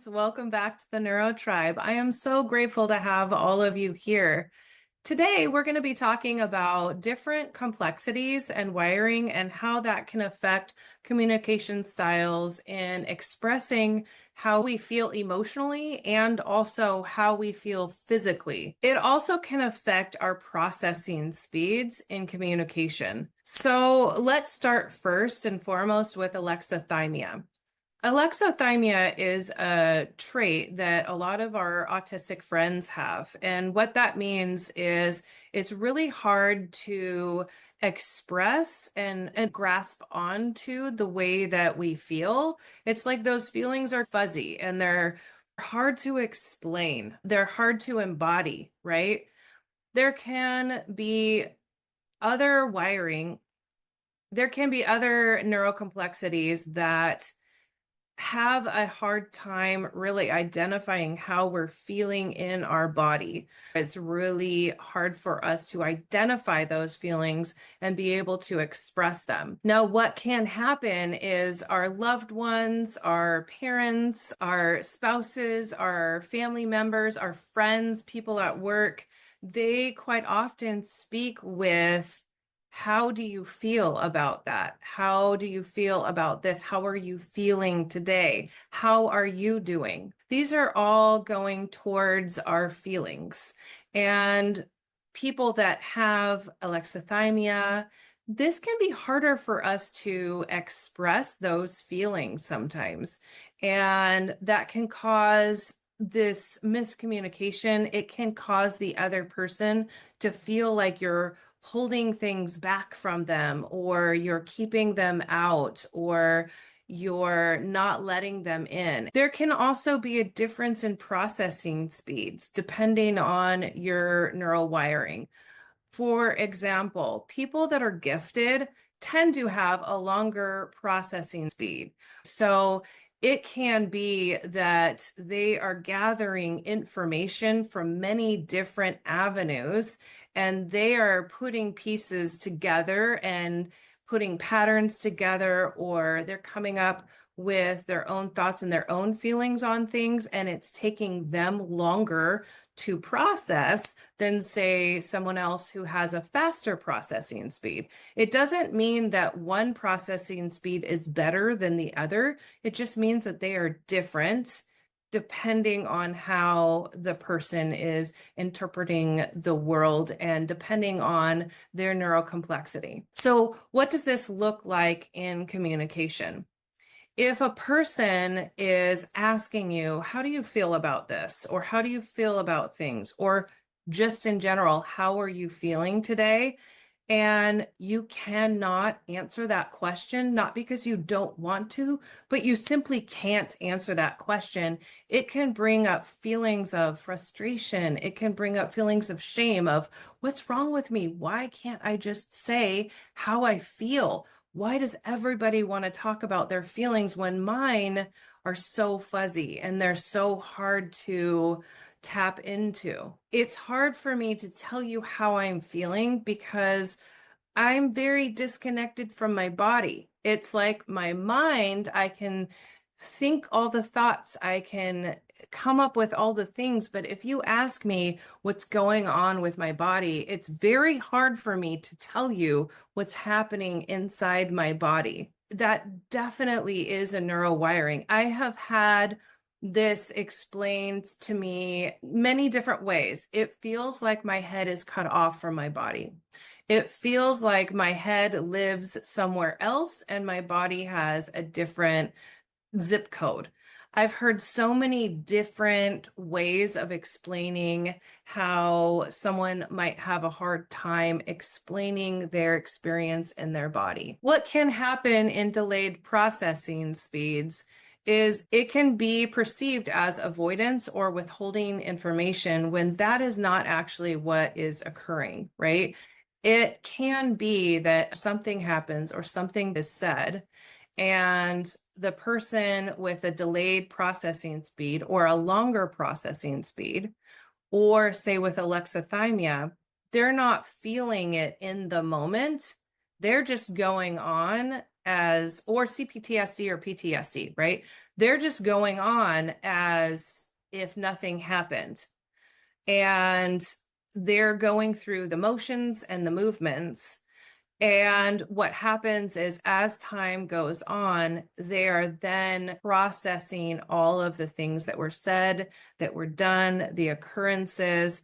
friends. Welcome back to the Neuro Tribe. I am so grateful to have all of you here. Today, we're going to be talking about different complexities and wiring and how that can affect communication styles in expressing how we feel emotionally and also how we feel physically. It also can affect our processing speeds in communication. So let's start first and foremost with alexithymia. Alexithymia is a trait that a lot of our autistic friends have. And what that means is it's really hard to express and grasp onto the way that we feel. It's like those feelings are fuzzy and they're hard to explain. They're hard to embody, right? There can be other wiring. There can be other neurocomplexities that have a hard time really identifying how we're feeling in our body. It's really hard for us to identify those feelings and be able to express them. Now, what can happen is our loved ones, our parents, our spouses, our family members, our friends, people at work, they quite often speak with, how do you feel about that? How do you feel about this? How are you feeling today? How are you doing? These are all going towards our feelings. And people that have alexithymia, this can be harder for us to express those feelings sometimes. And that can cause this miscommunication. It can cause the other person to feel like you're holding things back from them, or you're keeping them out, or you're not letting them in. There can also be a difference in processing speeds depending on your neural wiring. For example, people that are gifted tend to have a longer processing speed. So it can be that they are gathering information from many different avenues, and they are putting pieces together and putting patterns together, or they're coming up with their own thoughts and their own feelings on things, and it's taking them longer to process than, say, someone else who has a faster processing speed. It doesn't mean that one processing speed is better than the other. It just means that they are different depending on how the person is interpreting the world and depending on their neurocomplexity. So what does this look like in communication? If a person is asking you, how do you feel about this? Or how do you feel about things? Or just in general, how are you feeling today? And you cannot answer that question, not because you don't want to, but you simply can't answer that question. It can bring up feelings of frustration. It can bring up feelings of shame of, what's wrong with me? Why can't I just say how I feel? Why does everybody want to talk about their feelings when mine are so fuzzy and they're so hard to tap into? It's hard for me to tell you how I'm feeling because I'm very disconnected from my body. It's like my mind, I can think all the thoughts, I can come up with all the things, but if you ask me what's going on with my body, it's very hard for me to tell you what's happening inside my body. That definitely is a neurowiring. I have had this explained to me many different ways. It feels like my head is cut off from my body. It feels like my head lives somewhere else and my body has a different zip code. I've heard so many different ways of explaining how someone might have a hard time explaining their experience in their body. What can happen in delayed processing speeds is it can be perceived as avoidance or withholding information when that is not actually what is occurring, right? It can be that something happens or something is said, and the person with a delayed processing speed or a longer processing speed, or say with alexithymia, they're not feeling it in the moment. They're just going on as, or C-PTSD or PTSD, right? they're just going on as if nothing happened. And they're going through the motions and the movements. And what happens is as time goes on, they are then processing all of the things that were said, that were done, the occurrences,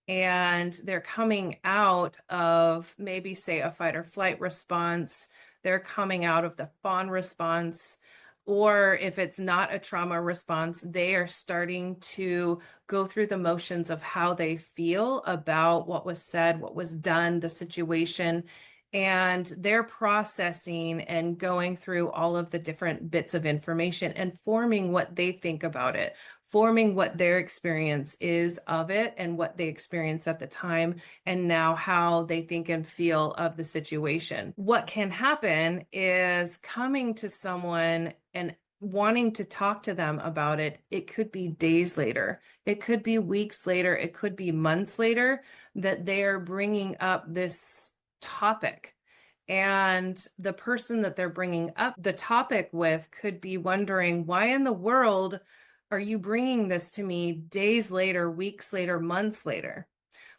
and they're coming out of maybe, say, a fight or flight response. They're coming out of the fawn response. Or if it's not a trauma response, they are starting to go through the motions of how they feel about what was said, what was done, the situation. And they're processing and going through all of the different bits of information and forming what they think about it, forming what their experience is of it and what they experienced at the time, and now how they think and feel of the situation. What can happen is coming to someone and wanting to talk to them about it. It could be days later, it could be weeks later, it could be months later that they are bringing up this topic. And the person that they're bringing up the topic with could be wondering, why in the world are you bringing this to me days later, weeks later, months later?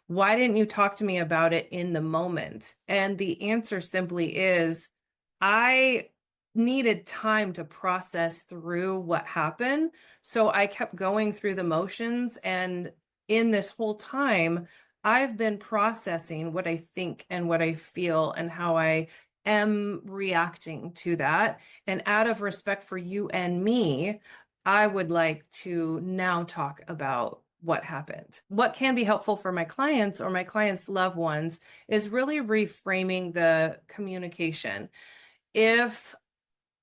Why didn't you talk to me about it in the moment? And the answer simply is, I needed time to process through what happened. So I kept going through the motions. And in this whole time, I've been processing what I think and what I feel and how I am reacting to that. And out of respect for you and me, I would like to now talk about what happened. What can be helpful for my clients or my clients' loved ones is really reframing the communication. If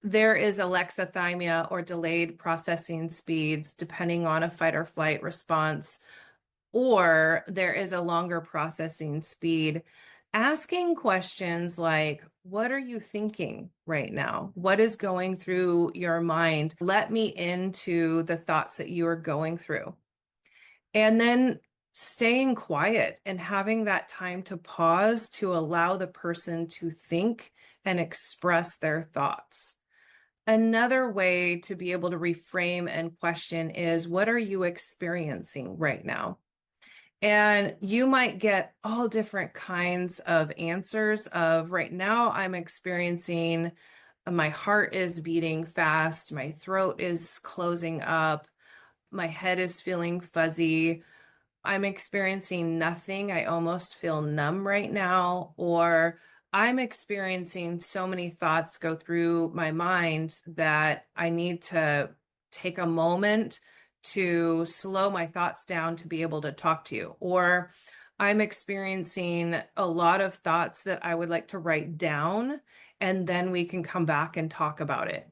there is alexithymia or delayed processing speeds, depending on a fight or flight response, or there is a longer processing speed, asking questions like, what are you thinking right now? What is going through your mind? Let me into the thoughts that you are going through. And then staying quiet and having that time to pause to allow the person to think and express their thoughts. Another way to be able to reframe and question is, what are you experiencing right now? And you might get all different kinds of answers of, right now I'm experiencing, my heart is beating fast, my throat is closing up, my head is feeling fuzzy, I'm experiencing nothing, I almost feel numb right now, or I'm experiencing so many thoughts go through my mind that I need to take a moment to slow my thoughts down to be able to talk to you. Or I'm experiencing a lot of thoughts that I would like to write down, and then we can come back and talk about it.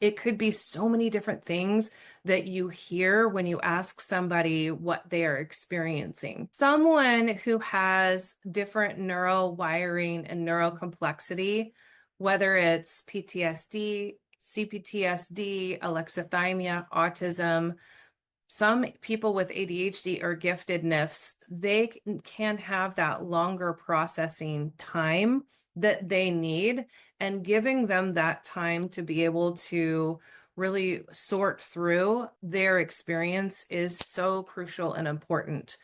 It could be so many different things that you hear when you ask somebody what they are experiencing. Someone who has different neural wiring and neural complexity, whether it's PTSD, C-PTSD, alexithymia, autism, some people with ADHD or giftedness, they can have that longer processing time that they need, and giving them that time to be able to really sort through their experience is so crucial and important.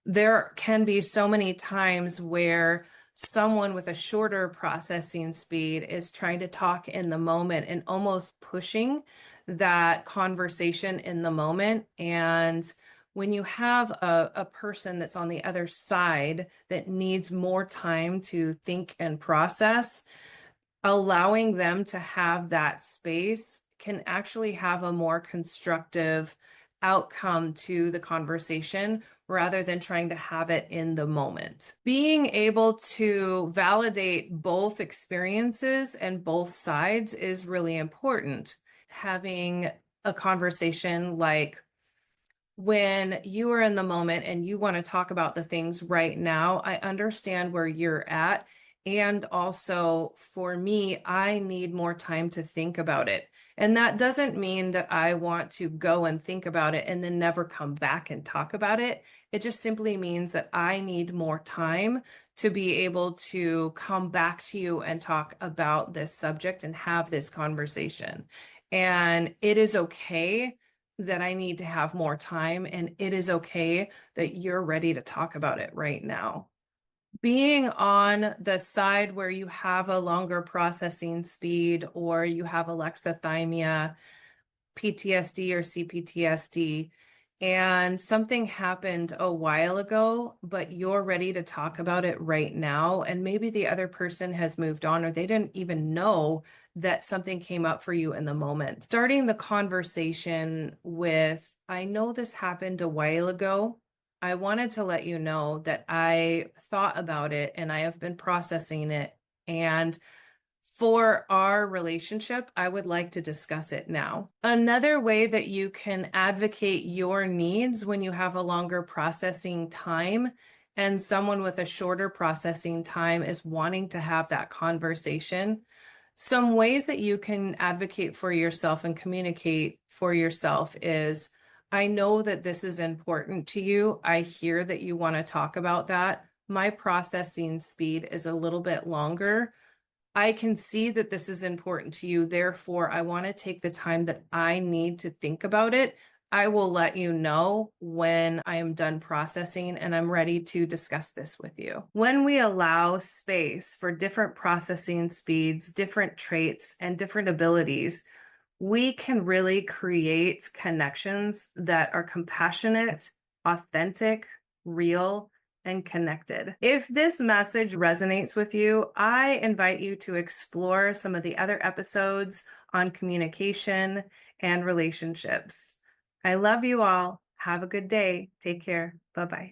There can be so many times where someone with a shorter processing speed is trying to talk in the moment and almost pushing that conversation in the moment. And when you have a person that's on the other side that needs more time to think and process, allowing them to have that space can actually have a more constructive outcome to the conversation rather than trying to have it in the moment. Being able to validate both experiences and both sides is really important. Having a conversation like, when you are in the moment and you want to talk about the things right now, I understand where you're at. And also for me, I need more time to think about it. And that doesn't mean that I want to go and think about it and then never come back and talk about it. It just simply means that I need more time to be able to come back to you and talk about this subject and have this conversation. And it is okay that I need to have more time, and it is okay that you're ready to talk about it right now. Being on the side where you have a longer processing speed or you have alexithymia, PTSD or C-PTSD, and something happened a while ago, but you're ready to talk about it right now, and maybe the other person has moved on or they didn't even know that something came up for you in the moment. Starting the conversation with, I know this happened a while ago. I wanted to let you know that I thought about it and I have been processing it. And for our relationship, I would like to discuss it now. Another way that you can advocate your needs when you have a longer processing time and someone with a shorter processing time is wanting to have that conversation. Some ways that you can advocate for yourself and communicate for yourself is, I know that this is important to you. I hear that you want to talk about that. My processing speed is a little bit longer. I can see that this is important to you. Therefore, I want to take the time that I need to think about it. I will let you know when I am done processing and I'm ready to discuss this with you. When we allow space for different processing speeds, different traits, and different abilities, we can really create connections that are compassionate, authentic, real, and connected. If this message resonates with you, I invite you to explore some of the other episodes on communication and relationships. I love you all. Have a good day. Take care. Bye-bye.